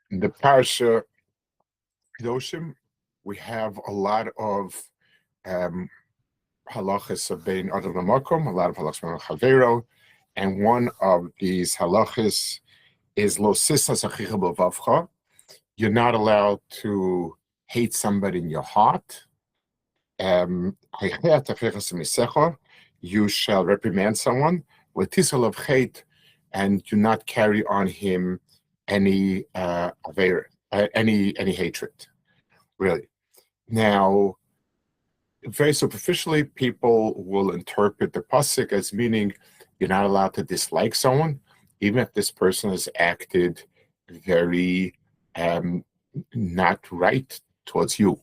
In the parasha Kedoshim, we have a lot of halachas of bein adam lamakom, a lot of halachas of chavero, and one of these halachas is lo sisas achicha b'vavcha. You're not allowed to hate somebody in your heart. You shall reprimand someone with tisol of hate, and do not carry on him any any hatred. Really. Now, very superficially, people will interpret the pasuk as meaning you're not allowed to dislike someone, even if this person has acted very not right towards you.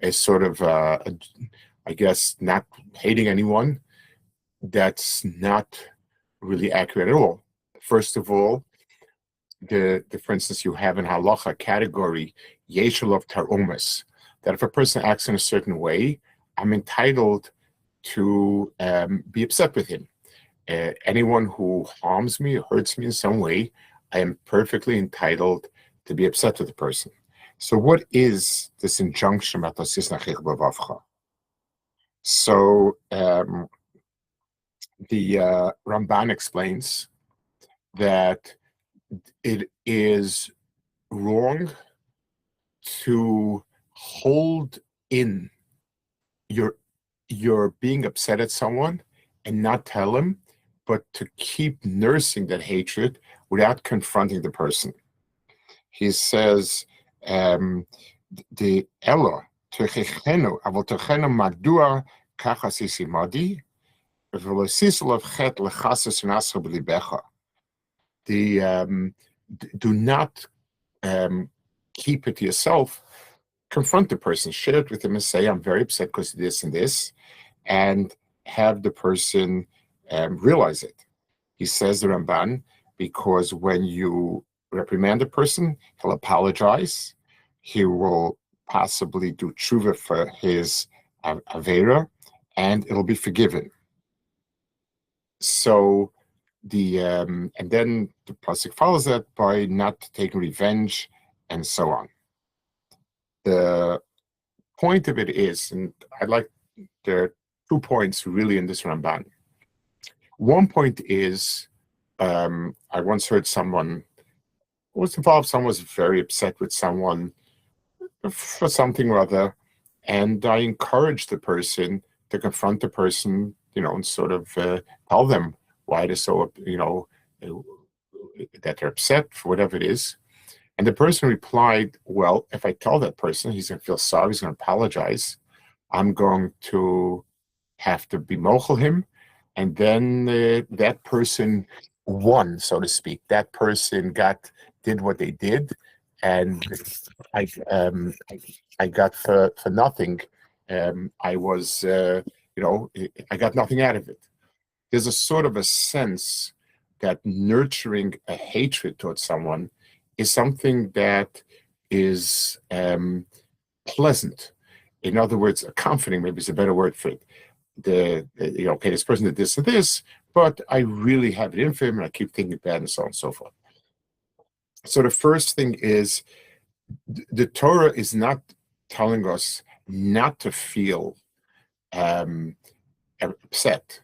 As sort of, I guess, not hating anyone. That's not really accurate at all. First of all, for instance, you have in halacha category yeshul of tarumas, that if a person acts in a certain way, I'm entitled to be upset with him. Anyone who harms me or hurts me in some way, I am perfectly entitled to be upset with the person. So what is this injunction about asis nachich b'vavcha? So the Ramban explains that it is wrong to hold in your being upset at someone and not tell him, but to keep nursing that hatred without confronting the person. He says, the Elo techechenu avol techenu madua kachas isimadi v'losisol of chet lechasas nascha b'libecha. Do not keep it to yourself. Confront the person, share it with him, and say, "I'm very upset because of this and this," and have the person realize it. He says, the Ramban, because when you reprimand a person, he'll apologize. He will possibly do tshuva for his avera, and it'll be forgiven. So and then the pasuk follows that by not taking revenge and so on. The point of it is, and there are 2 points really in this Ramban. One point is, I once heard someone was involved, someone was very upset with someone for something or other, and I encouraged the person to confront the person, and sort of tell them why they're so, that they're upset for whatever it is. And the person replied, well, if I tell that person, he's going to feel sorry, he's going to apologize, I'm going to have to bemochel him, and then that person won, so to speak. That person did what they did, and I got for nothing. I was, I got nothing out of it. There's a sort of a sense that nurturing a hatred towards someone is something that is pleasant. In other words, comforting maybe is a better word for it. Okay, this person did this and this, but I really have it in for him, and I keep thinking bad, and so on and so forth. So the first thing is, the Torah is not telling us not to feel upset.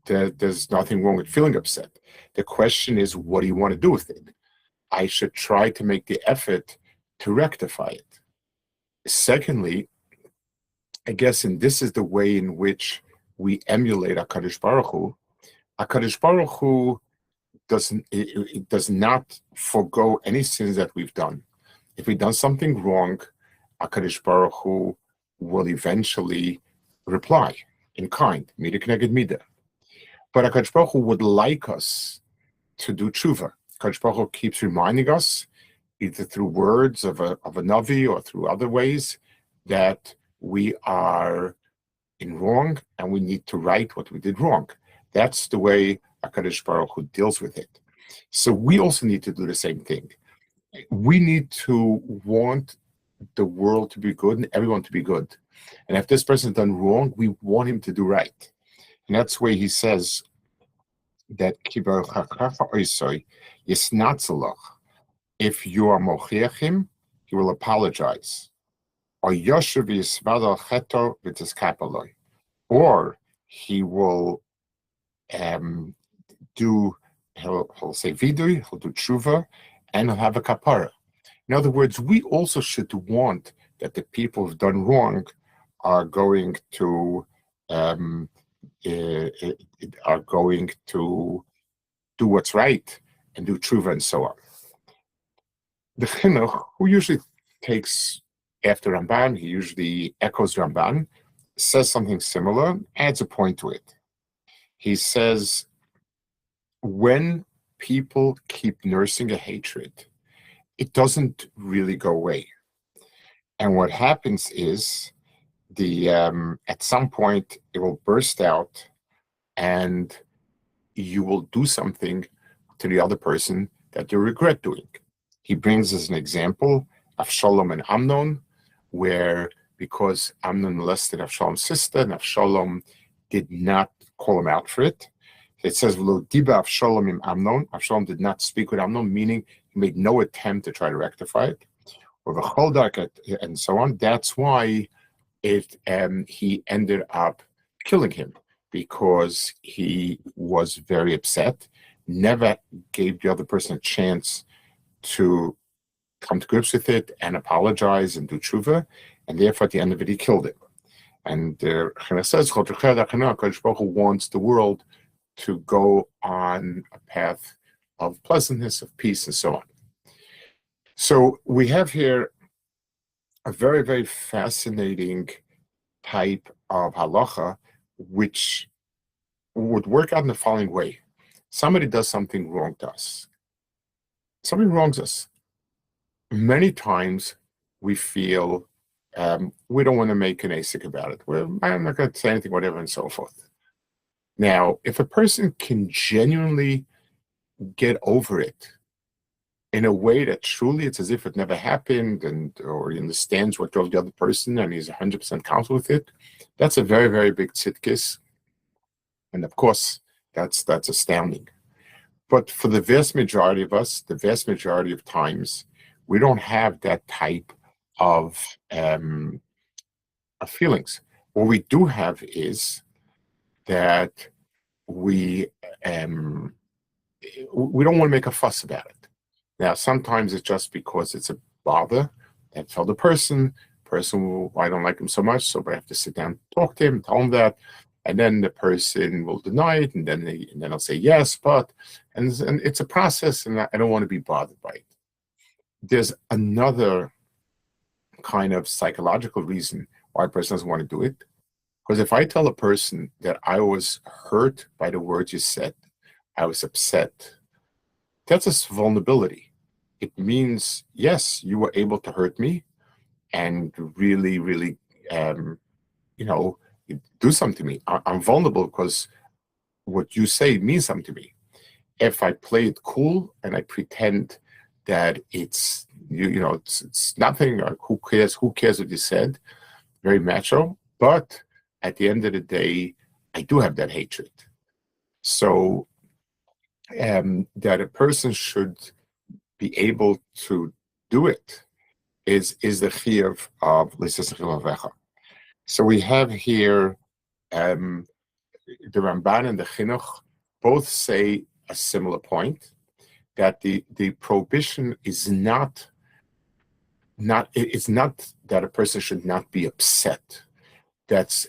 There's nothing wrong with feeling upset. The question is, what do you want to do with it? I should try to make the effort to rectify it. Secondly, I guess, and this is the way in which we emulate HaKadosh Baruch Hu. HaKadosh Baruch Hu does not forego any sins that we've done. If we've done something wrong, HaKadosh Baruch Hu will eventually reply in kind, midah k'neged midah. But HaKadosh Baruch Hu would like us to do tshuva. HaKadosh Baruch Hu keeps reminding us, either through words of a Navi or through other ways, that we are in wrong and we need to right what we did wrong. That's the way HaKadosh Baruch Hu deals with it. So we also need to do the same thing. We need to want the world to be good and everyone to be good. And if this person has done wrong, we want him to do right. And that's why he says that If you are mochiach him, he will apologize. Or yoshev yisvad al cheto v'tizkapeloi. Or he will he'll say vidui, he'll do tshuva, and he'll have a kapara. In other words, we also should want that the people who've done wrong are going to do what's right and do tshuva and so on. The chinuch, who usually takes after Ramban, he usually echoes Ramban, says something similar, adds a point to it. He says, when people keep nursing a hatred, it doesn't really go away. And what happens is at some point it will burst out and you will do something to the other person that you regret doing. He brings as an example Avshalom and Amnon, where because Amnon molested Avshalom's sister and Avshalom did not call him out for it, it says, Lo diba Avshalom im Amnon. Avshalom did not speak with Amnon, meaning he made no attempt to try to rectify it, or the Choldak and so on. That's why he ended up killing him, because he was very upset, never gave the other person a chance to come to grips with it and apologize and do tshuva, and therefore at the end of it he killed him. And Chana says, Kadosh Baruch Hu wants the world to go on a path of pleasantness, of peace, and so on. So we have here a very, very fascinating type of halacha, which would work out in the following way. Somebody does something wrong to us. Somebody wrongs us. Many times we feel we don't want to make an asik about it. I'm not going to say anything, whatever, and so forth. Now, if a person can genuinely get over it in a way that truly it's as if it never happened, or he understands what drove the other person and he's 100% comfortable with it, that's a very, very big tzidkis. And of course, that's astounding. But for the vast majority of us, the vast majority of times, we don't have that type of feelings. What we do have is that we don't want to make a fuss about it. Now, sometimes it's just because it's a bother. I tell the person, I don't like him so much, so I have to sit down and talk to him, tell him that, and then the person will deny it, and then I'll say yes, but, and it's a process, and I don't want to be bothered by it. There's another kind of psychological reason why a person doesn't want to do it. Because if I tell a person that I was hurt by the words you said, I was upset, that's a vulnerability. It means, yes, you were able to hurt me and really, really, do something to me. I'm vulnerable because what you say means something to me. If I play it cool and I pretend that it's, it's nothing, or who cares what you said, very macho, but at the end of the day, I do have that hatred. So that a person should be able to do it is the chiyuv of l'sasachil avecha. So we have here the Ramban and the Chinuch both say a similar point, that the prohibition is not that a person should not be upset. That's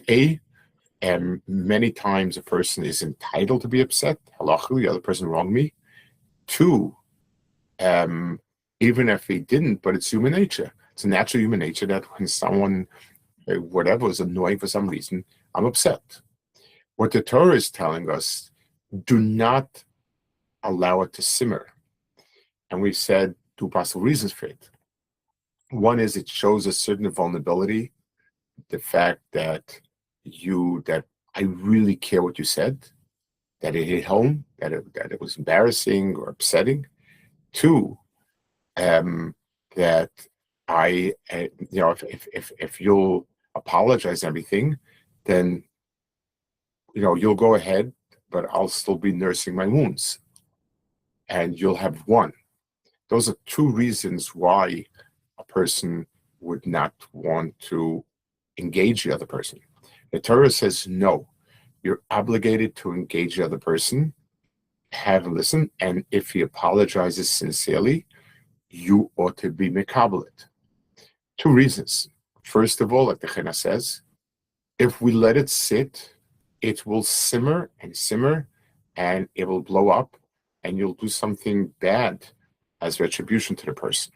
many times a person is entitled to be upset. Halachu, the other person wronged me. Two, even if he didn't, but it's human nature. It's a natural human nature that when someone, whatever, is annoying for some reason, I'm upset. What the Torah is telling us, do not allow it to simmer. And we've said two possible reasons for it. One is it shows a certain vulnerability, the fact that I really care what you said, that it hit home, that it was embarrassing or upsetting. Two, that if you'll apologize everything, then you'll go ahead, but I'll still be nursing my wounds, and you'll have won. Those are two reasons why a person would not want to engage the other person. The Torah says no. You're obligated to engage the other person, have him listen, and if he apologizes sincerely, you ought to be mekabelit. Two reasons. First of all, like the Chena says, if we let it sit, it will simmer and simmer, and it will blow up, and you'll do something bad as retribution to the person.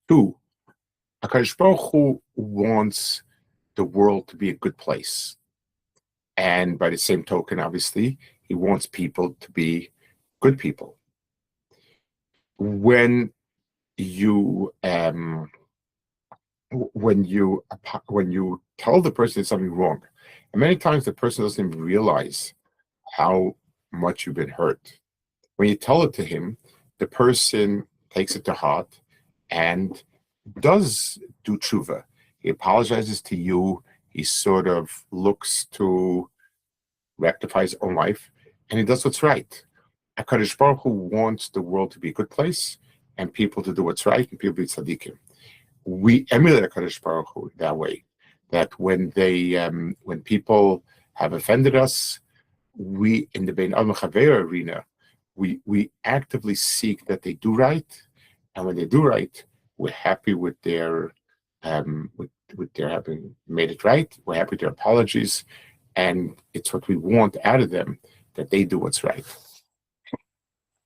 Two, HaKadosh Baruch Hu wants the world to be a good place. And by the same token, obviously, he wants people to be good people. When you tell the person there's something wrong, and many times the person doesn't even realize how much you've been hurt. When you tell it to him, the person takes it to heart and does do tshuva. He apologizes to you. He sort of looks to rectify his own life, and he does what's right. HaKadosh Baruch Hu wants the world to be a good place, and people to do what's right, and people to be tzaddikim. We emulate HaKadosh Baruch Hu that way. That when people have offended us, we in the Bein Adam Chaver arena, we actively seek that they do right, and when they do right, we're happy with their with their having made it right. We're happy with their apologies, and it's what we want out of them, that they do what's right.